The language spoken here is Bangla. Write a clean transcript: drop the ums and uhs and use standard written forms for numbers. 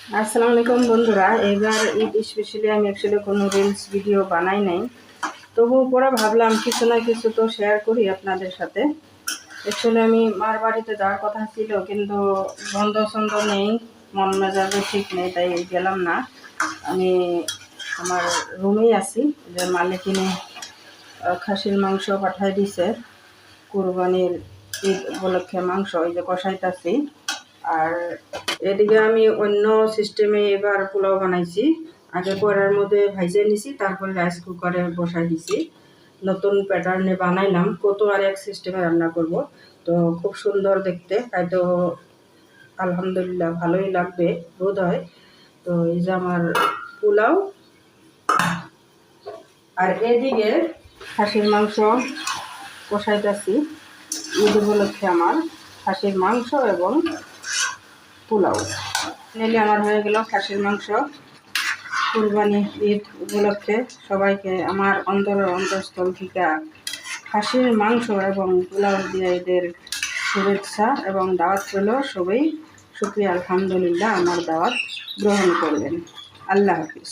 আসসালামু আলাইকুম বন্ধুরা। এবার ঈদ স্পেশালি আমি অ্যাকচুয়ালি কোনো রিলস ভিডিও বানাই নাই, তবুও পরে ভাবলাম কিছু না কিছু তো শেয়ার করি আপনাদের সাথে। অ্যাকচুয়ালি আমি মার বাড়িতে যাওয়ার কথা ছিল, কিন্তু বন্ধ ছন্দ নেই, মন মেজাজও ঠিক নেই, তাই গেলাম না। আমি আমার রুমেই আছি। যে মালিকিনে খাসির মাংস পাঠাই দিছে কুরবানির ঈদ উপলক্ষে, মাংস এই যে কষাইতাছি। আর এদিকে আমি অন্য সিস্টেমে এবার পোলাও বানাইছি। আগে কড়ার মধ্যে ভাইজে নিছি, তারপরে রাইস কুকারে বসাই দিছি। নতুন প্যাটার্নে বানাইলাম, কত আর এক সিস্টেমে রান্না করব। তো খুব সুন্দর দেখতে, হয়তো আলহামদুলিল্লাহ ভালোই লাগবে বোধ হয়। তো এই যে আমার পোলাও, আর এদিকে খাসির মাংস কষাইতেছি। ঈদ উপলক্ষে আমার খাসির মাংস এবং পোলাও নিলে আমার হয়ে গেল খাসির মাংস। কুরবানি ঈদ উপলক্ষে সবাইকে আমার অন্তঃস্থল থেকে খাসির মাংস এবং পোলাও দিয়ে ঈদের শুভেচ্ছা এবং দাওয়াত রইল। সবাই শুকরিয়া, আলহামদুলিল্লাহ আমার দাওয়াত গ্রহণ করলেন। আল্লাহ হাফিজ।